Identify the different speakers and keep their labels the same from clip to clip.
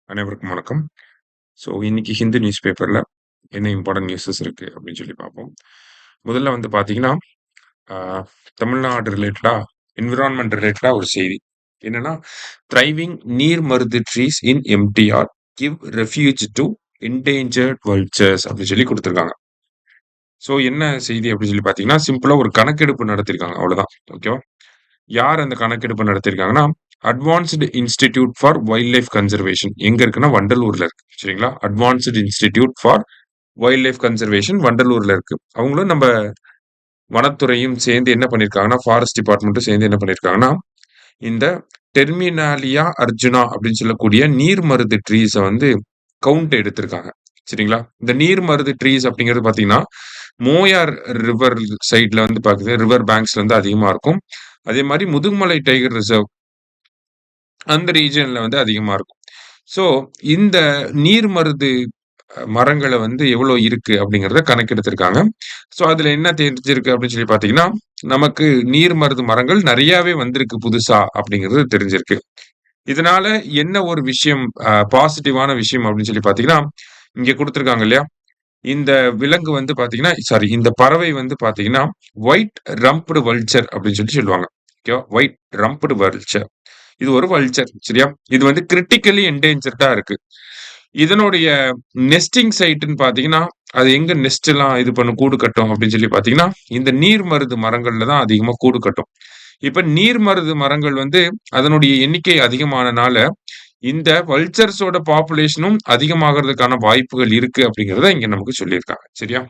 Speaker 1: அனைவருக்கும் வணக்கம். ஸோ இன்னைக்கு ஹிந்து நியூஸ் பேப்பர்ல என்ன இம்பார்ட்டன்ட் நியூஸஸ் இருக்கு அப்படின்னு சொல்லி பார்ப்போம். முதல்ல வந்து பார்த்தீங்கன்னா, ஆ, தமிழ்நாடு ரிலேட்டடா என்விரான்மெண்ட் ரிலேட்டடா ஒரு செய்தி. என்னன்னா, "த்ரைவிங் நீர் Marudhu trees in MTR give refuge to endangered vultures" அப்படின்னு சொல்லி குடுத்துருக்காங்க. ஸோ என்ன செய்தி அப்படின்னு சொல்லி பார்த்தீங்கன்னா, சிம்பிளா ஒரு கணக்கெடுப்பு நடத்தியிருக்காங்க. அவ்வளோதான். ஓகேவா? யார் அந்த கணக்கெடுப்பு நடத்தியிருக்காங்கன்னா, advanced institute for wildlife conservation எங்க இருக்குன்னா வண்டலூர்ல இருக்கு. சரிங்களா? Advanced institute for wildlife conservation வண்டலூர்ல இருக்கு. அவங்களும் நம்ம வனத்துறையும் சேர்ந்து என்ன பண்ணியிருக்காங்கன்னா, ஃபாரஸ்ட் டிபார்ட்மெண்ட்டும் சேர்ந்து என்ன பண்ணியிருக்காங்கன்னா, இந்த டெர்மினாலியா அர்ஜுனா அப்படின்னு சொல்லக்கூடிய நீர் மருது ட்ரீஸ வந்து கவுண்ட் எடுத்திருக்காங்க. சரிங்களா? இந்த நீர் மருது ட்ரீஸ் அப்படிங்கிறது பார்த்தீங்கன்னா, மோயார் ரிவர் சைட்ல வந்து ரிவர் பேங்க்ஸ்ல வந்து அதிகமா இருக்கும். அதே மாரி முதுமலை டைகர் ரிசர்வ் அந்த ரீஜியன்ல வந்து அதிகமா இருக்கும். ஸோ இந்த நீர் மருது மரங்கள வந்து எவ்வளோ இருக்கு அப்படிங்கிறத கணக்கெடுத்திருக்காங்க. ஸோ அதுல என்ன தெரிஞ்சிருக்கு அப்படின்னு சொல்லி பார்த்தீங்கன்னா, நமக்கு நீர் மருது மரங்கள் நெறையாவே வந்திருக்கு புதுசா அப்படிங்கிறது தெரிஞ்சிருக்கு. இதனால என்ன ஒரு விஷயம் பாசிட்டிவான விஷயம் அப்படின்னு சொல்லி பார்த்தீங்கன்னா, இங்க குடுத்திருக்காங்க இல்லையா? இந்த விலங்கு வந்து பார்த்தீங்கன்னா இந்த பறவை வந்து பார்த்தீங்கன்னா, ஒயிட் ரம்ப்டு வல்ச்சர் அப்படின்னு சொல்லுவாங்க. ஓகேவா? White rumped vulture. இது ஒரு வல்ச்சர். சரியா? இது வந்து கிரிட்டிக்கலி என்டேஞ்சர்டா இருக்கு. இதனுடைய நெஸ்டிங் சைட்ன்னு பார்த்தீங்கன்னா, அது எங்க நெஸ்ட்லாம் இது பண்ணும் கூடு கட்டும் அப்படின்னு சொல்லி பார்த்தீங்கன்னா, இந்த நீர் மருது மரங்கள்ல தான் அதிகமா கூடு கட்டும். இப்ப நீர் மருது மரங்கள் வந்து அதனுடைய எண்ணிக்கை அதிகமானனால, இந்த வல்ச்சர்ஸோட பாப்புலேஷனும் அதிகமாகறதுக்கான வாய்ப்புகள் இருக்கு அப்படிங்கிறத இங்க நமக்கு சொல்லியிருக்காங்க. சரியா?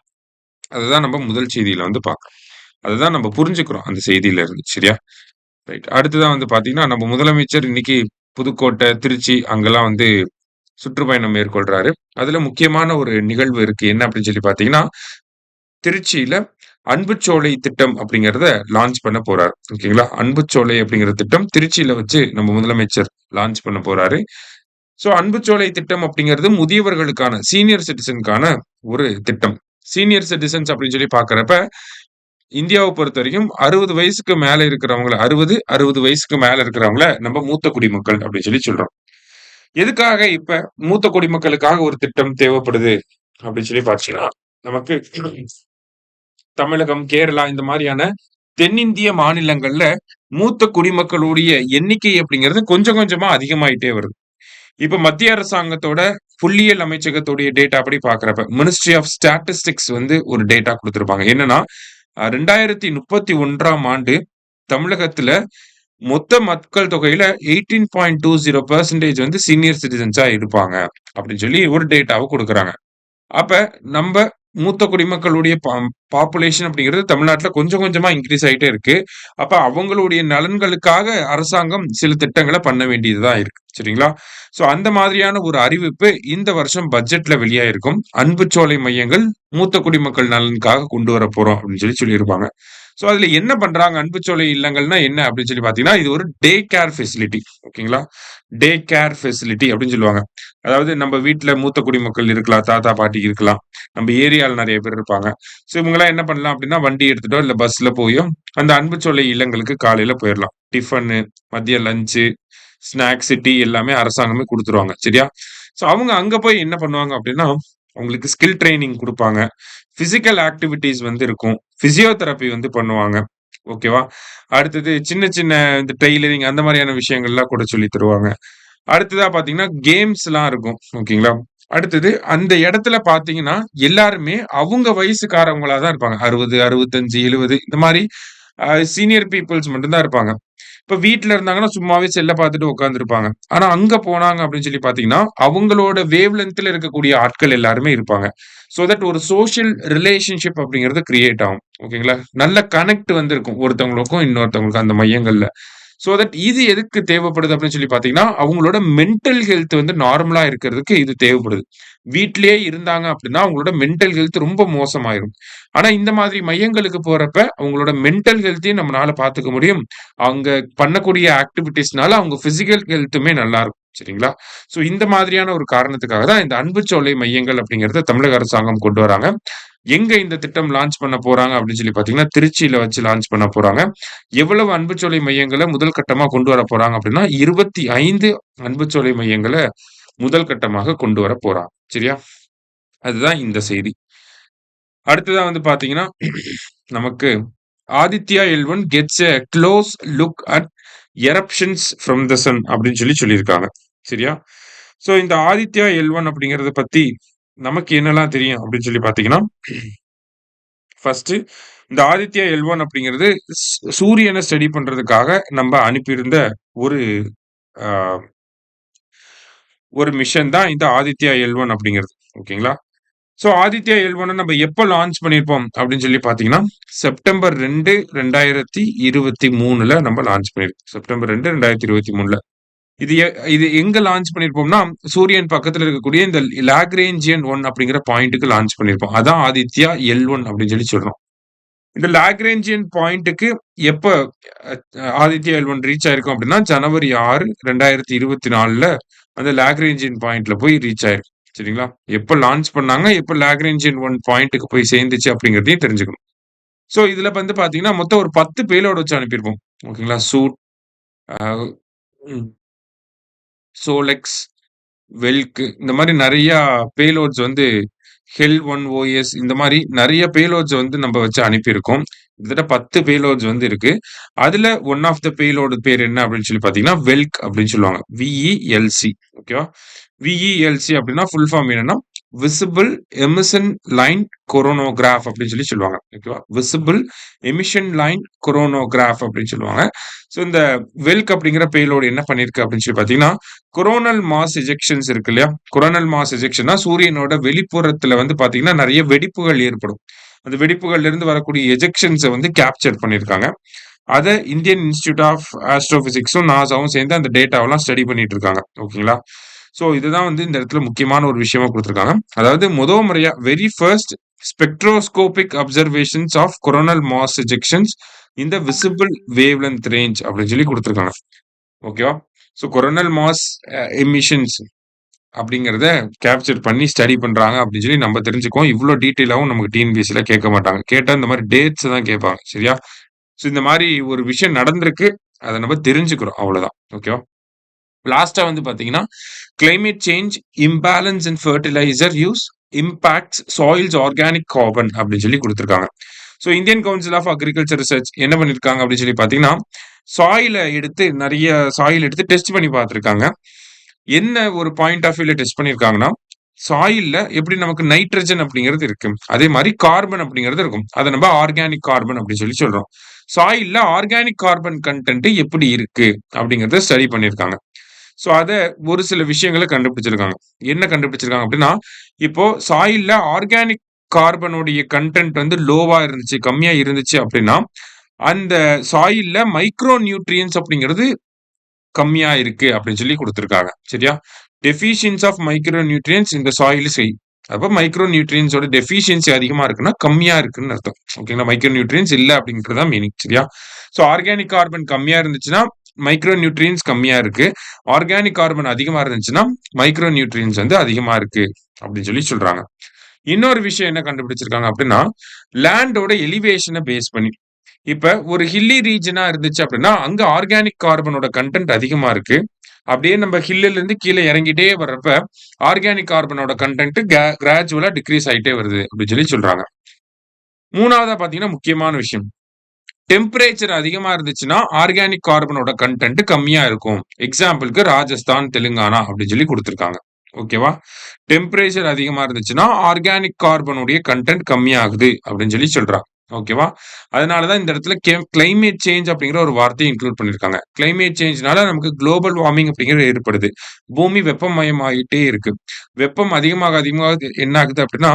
Speaker 1: அதுதான் நம்ம முதல் செய்தியில வந்து பார்க்கிறோம். அதுதான் நம்ம புரிஞ்சுக்கிறோம் அந்த செய்தியில இருந்து. சரியா? ரைட். அடுத்ததா வந்து பார்த்தீங்கன்னா, நம்ம முதலமைச்சர் இன்னைக்கு புதுக்கோட்டை, திருச்சி அங்கெல்லாம் வந்து சுற்றுப்பயணம் மேற்கொள்றாரு. அதுல முக்கியமான ஒரு நிகழ்வு இருக்கு. என்ன அப்படின்னு சொல்லி பார்த்தீங்கன்னா, திருச்சியில அன்புச்சோலை திட்டம் அப்படிங்கிறத லான்ச் பண்ண போறாரு. ஓகேங்களா? அன்புச்சோலை அப்படிங்கிற திட்டம் திருச்சியில வச்சு நம்ம முதலமைச்சர் லான்ச் பண்ண போறாரு. ஸோ அன்புச்சோலை திட்டம் அப்படிங்கிறது முதியவர்களுக்கான சீனியர் சிட்டிசனுக்கான ஒரு திட்டம். சீனியர் சிட்டிசன்ஸ் அப்படின்னு சொல்லி பார்க்கிறப்ப, இந்தியாவ பொறுத்தவரைக்கும் 60 வயசுக்கு மேல இருக்கிறவங்கள 60 வயசுக்கு மேல இருக்கிறவங்கள நம்ம மூத்த குடிமக்கள் அப்படின்னு சொல்றோம். எதுக்காக இப்ப மூத்த குடிமக்களுக்காக ஒரு திட்டம் தேவைப்படுது அப்படின்னு சொல்லி பார்த்தீங்கன்னா, நமக்கு தமிழகம், கேரளா இந்த மாரியான தென்னிந்திய மாநிலங்கள்ல மூத்த குடிமக்களுடைய எண்ணிக்கை அப்படிங்கிறது கொஞ்சம் கொஞ்சமா அதிகமாயிட்டே வருது. இப்ப மத்திய அரசாங்கத்தோட புள்ளியியல் அமைச்சகத்துடைய டேட்டா படி பார்க்கிறப்ப, மினிஸ்ட்ரி ஆஃப் ஸ்டாட்டிஸ்டிக்ஸ் வந்து ஒரு டேட்டா குடுத்திருப்பாங்க. என்னன்னா, 2031ஆம் ஆண்டு தமிழகத்துல மொத்த மக்கள் தொகையில 18.20% வந்து சீனியர் சிட்டிசன்ஸா இருப்பாங்க. அப்படின்னு சொல்லி ஒரு டேட்டாவ குடுக்குறாங்க. அப்ப நம்ப மூத்த குடிமக்களுடைய பாப்புலேஷன் அப்படிங்கிறது தமிழ்நாட்டுல கொஞ்சம் கொஞ்சமா இன்கிரீஸ் ஆயிட்டே இருக்கு. அப்ப அவங்களுடைய நலன்களுக்காக அரசாங்கம் சில திட்டங்கள பண்ண வேண்டியதா இருக்கு. சரிங்களா? சோ அந்த மாதிரியான ஒரு அறிவிப்பு இந்த வருஷம் பட்ஜெட்ல வெளியாயிருக்கும். அன்புச்சோலை மையங்கள் மூத்த குடிமக்கள் நலனுக்காக கொண்டு வரப்போறோம் அப்படின்னு சொல்லியிருப்பாங்க. சோ அதுல என்ன பண்றாங்க அன்புச்சோலை இல்லங்கள்னா என்ன அப்படின்னு சொல்லி பார்த்தீங்கன்னா, இது ஒரு டே கேர் ஃபெசிலிட்டி. ஓகேங்களா? டே கேர் ஃபெசிலிட்டி அப்படின்னு சொல்லுவாங்க. அதாவது நம்ம வீட்ல மூத்த குடிமக்கள் இருக்கலாம், தாத்தா, பாட்டி இருக்கலாம். நம்ம ஏரியால நெறைய பேர் இருப்பாங்க. ஸோ இவங்கலாம் என்ன பண்ணலாம் அப்டின்னா, வண்டி எடுத்துட்டோ, இல்ல பஸ்ல போயோ, அந்த அன்புச்சோலை இல்லங்களுக்கு காலையில போயிரலாம். டிஃபனு, மதிய லஞ்ச்சு, ஸ்நாக்ஸு, டீ எல்லாமே அரசாங்கமே குடுத்துருவாங்க. சரியா? ஸோ அவங்க அங்க போய் என்ன பண்ணுவாங்க அப்டின்னா, அவங்களுக்கு ஸ்கில் ட்ரெய்னிங் குடுப்பாங்க. பிசிக்கல் ஆக்டிவிட்டீஸ் வந்து இருக்கும். பிசியோதெரபி வந்து பண்ணுவாங்க. ஓகேவா? அடுத்தது சின்ன சின்ன இந்த டெய்லரிங் அந்த மாரியான விஷயங்கள்லாம் கூட சொல்லி தருவாங்க. அடுத்ததா பார்த்தீங்கன்னா, கேம்ஸ்லாம் இருக்கும். ஓகேங்களா? அடுத்தது அந்த இடத்துல பார்த்தீங்கன்னா, எல்லாருமே அவங்க வயசுக்காரவங்களா தான் இருப்பாங்க. 60, 65, 70 இந்த மாரி சீனியர் பீப்பிள்ஸ் மட்டும் தான் இருப்பாங்க. இப்ப வீட்ல இருந்தாங்கன்னா, சும்மாவே செல்ல பார்த்துட்டு உட்கார்ந்திருப்பாங்க. ஆனா அங்க போனாங்க அப்படின்னு சொல்லி பார்த்தீங்கன்னா, அவங்களோட வேவ் லென்த்ல இருக்கக்கூடிய ஆட்கள் எல்லாருமே இருப்பாங்க. சோ தட் ஒரு சோசியல் ரிலேஷன்ஷிப் அப்படிங்கிறது கிரியேட் ஆகும். ஓகேங்களா? நல்ல கனெக்ட் வந்து இருக்கும். ஒருத்தவங்களுக்கும் இன்னொருத்தவங்களுக்கும் அந்த மையங்கள்ல. சோ தட் இது எதுக்கு தேவைப்படுது அப்படின்னு சொல்லி பார்த்தீங்கன்னா, அவங்களோட மென்டல் ஹெல்த் வந்து நார்மலா இருக்கிறதுக்கு இது தேவைப்படுது. வீட்டிலேயே இருந்தாங்க அப்படின்னா, அவங்களோட மென்டல் ஹெல்த் ரொம்ப மோசமாயிரும். ஆனா இந்த மாதிரி மையங்களுக்கு போறப்ப, அவங்களோட மென்டல் ஹெல்த்தையும் நம்மனால பார்த்துக்க முடியும். அங்க பண்ணக்கூடிய ஆக்டிவிட்டீஸ்னால அவங்க பிசிக்கல் ஹெல்த்துமே நல்லா இருக்கும். சரிங்களா? சோ இந்த மாதிரியான ஒரு காரணத்துக்காக தான் இந்த அன்புச்சோலை மையங்கள் அப்படிங்கிறத தமிழக அரசாங்கம் கொண்டு வராங்க. எங்க இந்த திட்டம் லான்ச் பண்ண போறாங்க அப்படின்னு சொல்லி பார்த்தீங்கன்னா, திருச்சியில வச்சு லான்ச் பண்ண போறாங்க. எவ்வளவு அன்புச்சோலை மையங்கள முதல் கட்டமா கொண்டு வரப் போறாங்க அப்படின்னா, 25 அன்புச்சோலை மையங்கள முதல் கட்டமாக கொண்டு வர போறாங்க. சரியா? அதுதான் இந்த செய்தி. அடுத்ததா வந்து பார்த்தீங்கன்னா, நமக்கு Aditya L1 gets a close look at eruptions from the sun அப்படின்னு சொல்லியிருக்காங்க. சரியா? ஸோ இந்த ஆதித்யா L1 அப்படிங்கிறத பத்தி நமக்கு என்னலாம் தெரியும் அப்படின்னு பார்த்தீங்கன்னா, ஃபர்ஸ்ட்டு இந்த ஆதித்யா L1 அப்படிங்கிறது சூரியன ஸ்டடி பண்றதுக்காக நம்ம அனுப்பியிருந்த ஒரு அ ஒரு மிஷன் தான் இந்த ஆதித்யா L1 அப்படிங்கிறது. ஓகேங்களா? ஸோ ஆதித்யா L1 நம்ம எப்ப லான்ச் பண்ணியிருப்போம் அப்படின்னு பார்த்தீங்கன்னா, செப்டம்பர் 2, 2023ல நம்ம லான்ச் பண்ணியிருக்கோம். செப்டம்பர் 2, 2023ல. இது இது எங்க லான்ச் பண்ணியிருப்போம்னா, சூரியன் பக்கத்துல இருக்கக்கூடிய இந்த லாக்ரேஞ்சியன் 1 அப்படிங்கிற பாயிண்ட்க்கு லான்ச் பண்ணியிருப்போம். அதான் ஆதித்யா L1 அப்படின்னு சொல்றோம். இந்த லாக்ரேஞ்சியன் பாயிண்ட்க்கு எப்ப அ ஆதித்யா L1 ரீச் ஆயிருக்கும் அப்படின்னா, ஜனவரி 6, 2024ல அந்த லாக்ரேஞ்சியன் பாயிண்ட்ல போய் ரீச் ஆயிருக்கு. சரிங்களா? எப்ப லான்ச் பண்ணாங்க, எப்ப லாக்ரேஞ்சியன் 1 பாயிண்ட்க்கு போய் சேர்ந்துச்சு அப்படிங்கிறதையும் தெரிஞ்சுக்கணும். ஸோ இதுல வந்து பார்த்தீங்கன்னா, மொத்தம் ஒரு 10 பேலோட் வச்சு அனுப்பியிருப்போம். ஓகேங்களா? சூட், அ ம் சோலெக்ஸ், வெல்க் இந்த மாரி நெறையா பேலோட்ஸ் வந்து ஹெல் 1 ஓஎஸ் இந்த மாரி நெறைய பேலோட்ஸ் வந்து நம்ம வச்சு அனுப்பியிருக்கோம். கிட்டத்தட்ட 10 பேலோட்ஸ் வந்து இருக்கு. அதுல ஒன் ஆஃப் த பேலோடு பேர் என்ன அப்படின்னு பார்த்தீங்கன்னா, வெல்க் அப்படின்னு சொல்லுவாங்க. விஇஎல்சி ஓகேவா? விஇஎல்சி அப்படின்னா ஃபுல் ஃபார்ம் என்னன்னா, விசிபிள் எமிஷன் லைன் கொரோனோகிராஃப் அப்படின்னு சொல்லுவாங்க. ஓகேவா? விசிபிள் எமிஷன் லைன் கொரோனோகிராஃப் அப்படின்னு சொல்லுவாங்க. ஸோ இந்த வெல்க் அப்படிங்கிற பேலோடு என்ன பண்ணியிருக்கு அப்படின்னு பார்த்தீங்கன்னா, கொரோனல் மாஸ் எஜெக்ஷன்ஸ் இருக்கு இல்லையா? கொரோனல் மாஸ் எஜெக்ஷன்னா சூரியனோட வெளிப்புறத்துல வந்து பார்த்தீங்கன்னா, நெறைய வெடிப்புகள் ஏற்படும். அந்த வெடிப்புகள்ல இருந்து வரக்கூடிய எஜெக்ஷன்ஸ வந்து கேப்சர் பண்ணியிருக்காங்க. அத இந்தியன் இன்ஸ்டிடியூட் ஆஃப் ஆஸ்ட்ரோபிசிக்ஸும், நாசாவும் சேர்ந்து அந்த டேட்டாவெல்லாம் ஸ்டடி பண்ணிட்டு இருக்காங்க. ஓகேங்களா? ஸோ இதுதான் வந்து இந்த இடத்துல முக்கியமான ஒரு விஷயமா குடுத்திருக்காங்க. அதாவது முறையா very first spectroscopic observations of coronal mass ejections in the visible wavelength range அப்படின்னு குடுத்திருக்காங்க. ஓகேவா? ஸோ கொரோனல் மாஸ் எமிஷன்ஸ் அப்படிங்கிறத கேப்சர் பண்ணி ஸ்டடி பண்றாங்க அப்படின்னு நம்ம தெரிஞ்சுக்குவோம். இவ்ளோ டீட்டெயிலாவும் நமக்கு டிஎன்பிஎஸ்சில கேட்க மாட்டாங்க. கேட்டா இந்த மாரி டேட்ஸ் தான் கேட்பாங்க. சரியா? ஸோ இந்த மாரி ஒரு விஷயம் நடந்திருக்கு. அத நம்ம தெரிஞ்சுக்கிறோம். அவ்வளோதான். ஓகேவா? லாஸ்ட்டா வந்து பார்த்தீங்கன்னா, climate change imbalance in fertilizer use impacts soils organic carbon அப்படின்னு குடுத்திருக்காங்க. So Indian Council of Agriculture Research என்ன பண்ணியிருக்காங்க அப்படின்னு பார்த்தீங்கன்னா, நெறைய சாயில் எடுத்து டெஸ்ட் பண்ணி பார்த்துருக்காங்க. என்ன ஒரு பாயிண்ட் ஆஃப் வியூல டெஸ்ட் பண்ணியிருக்காங்கன்னா, சாயில்ல எப்படி நமக்கு நைட்ரஜன் அப்படிங்கிறது இருக்கு. அதே மாரி கார்பன் அப்படிங்கிறது இருக்கும். அத நம்ம ஆர்கானிக் கார்பன் அப்படின்னு சொல்றோம். சாயில்ல ஆர்கானிக் கார்பன் கன்டென்ட் எப்படி இருக்கு அப்படிங்கிறத ஸ்டடி பண்ணியிருக்காங்க. ஸோ அத ஒரு சில விஷயங்கள கண்டுபிடிச்சிருக்காங்க. என்ன கண்டுபிடிச்சிருக்காங்க அப்படின்னா, இப்போ சாயில்ல ஆர்கானிக் கார்பனுடைய கன்டென்ட் வந்து லோவா இருந்துச்சு, கம்மியா இருந்துச்சு அப்படின்னா, அந்த சாயில்ல மைக்ரோ நியூட்ரியன்ட்ஸ் அப்படிங்கிறது கம்மியா இருக்கு அப்படின்னு குடுத்திருக்காங்க. சரியா? டெஃபிஷியன்சி ஆஃப் மைக்ரோ நியூட்ரியன்ட்ஸ் இந்த சாயில் இஸ் ஹை. அப்ப மைக்ரோ நியூட்ரியன்ட்ஸோட டெஃபிஷியன்சி அதிகமா இருக்குன்னா, கம்மியா இருக்குன்னு அர்த்தம். ஓகேங்களா? மைக்ரோ நியூட்ரியன்ட்ஸ் இல்ல அப்படிங்கிறது தான் மீனிங். சரியா? ஸோ ஆர்கானிக் கார்பன் கம்மியா இருந்துச்சுன்னா, மைக்ரோ நியூட்ரியன்ட்ஸ் கம்மியா இருக்கு. ஆர்கானிக் கார்பன் அதிகமா இருந்துச்சுன்னா, மைக்ரோ நியூட்ரியன்ட்ஸ் வந்து அதிகமா இருக்கு அப்படின்னு சொல்றாங்க. இன்னொரு விஷயம் என்ன கண்டுபிடிச்சிருக்காங்க அப்படின்னா, லேண்டோட எலிவேஷன பேஸ் பண்ணி இப்ப ஒரு ஹில்லி ரீஜனா இருந்துச்சு அப்படின்னா, அங்க ஆர்கானிக் கார்பனோட கன்டென்ட் அதிகமா இருக்கு. அப்படியே நம்ம ஹில்லுல இருந்து கீழ இறங்கிட்டே வர்றப்ப, ஆர்கானிக் கார்பனோட கன்டென்ட் கிராஜுவலா டிக்ரீஸ் ஆயிட்டே வருது அப்படின்னு சொல்றாங்க. 3வதா பார்த்தீங்கன்னா முக்கியமான விஷயம். டெம்பரேச்சர் அதிகமா இருந்துச்சுன்னா, ஆர்கானிக் கார்பனோட கன்டென்ட் கம்மியா இருக்கும். எக்ஸாம்பிள்க்கு ராஜஸ்தான், தெலுங்கானா அப்படின்னு குடுத்திருக்காங்க. ஓகேவா? டெம்பரேச்சர் அதிகமா இருந்துச்சுன்னா, ஆர்கானிக் கார்பனுடைய கன்டென்ட் கம்மியாகுது அப்படின்னு சொல்றாங்க. ஓகேவா? அதனால தான் இந்த இடத்துல கிளைமேட் சேஞ்ச் அப்படிங்கிற ஒரு வார்த்தைய இன்க்ளூட் பண்ணியிருக்காங்க. கிளைமேட் சேஞ்ச்னால நமக்கு குளோபல் வார்மிங் அப்படிங்கிறது ஏற்படுது. பூமி வெப்பமயமாயிட்டே இருக்கு. வெப்பம் அதிகமாக என்ன ஆகுது அப்படின்னா,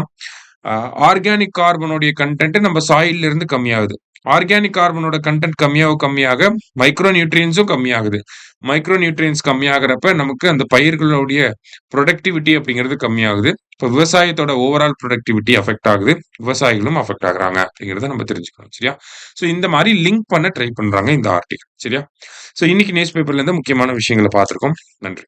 Speaker 1: ஆர்கானிக் கார்பனுடைய கன்டென்ட் நம்ம சாயில்ல இருந்து கம்மியாகுது. ஆர்கானிக் கார்பனோட கன்டென்ட் கம்மியாக மைக்ரோ நியூட்ரியன்ஸும் கம்மியாகுது. மைக்ரோ நியூட்ரியன்ஸ் கம்மியாகுறப்ப நமக்கு அந்த பயிர்களுடைய புரொடக்டிவிட்டி அப்படிங்கிறது கம்மியாகுது. இப்ப விவசாயத்தோட ஓவரால் புரொடக்டிவிட்டி அஃபெக்ட் ஆகுது. விவசாயிகளும் அஃபெக்ட் ஆகுறாங்க அப்படிங்கிறத நம்ம தெரிஞ்சுக்கணும். சரியா? ஸோ இந்த மாரி லிங்க் பண்ண ட்ரை பண்றாங்க இந்த ஆர்டிகிள். சரியா? ஸோ இன்னைக்கு நியூஸ் பேப்பர்ல இருந்து முக்கியமான விஷயங்கள பார்த்திருக்கோம். நன்றி.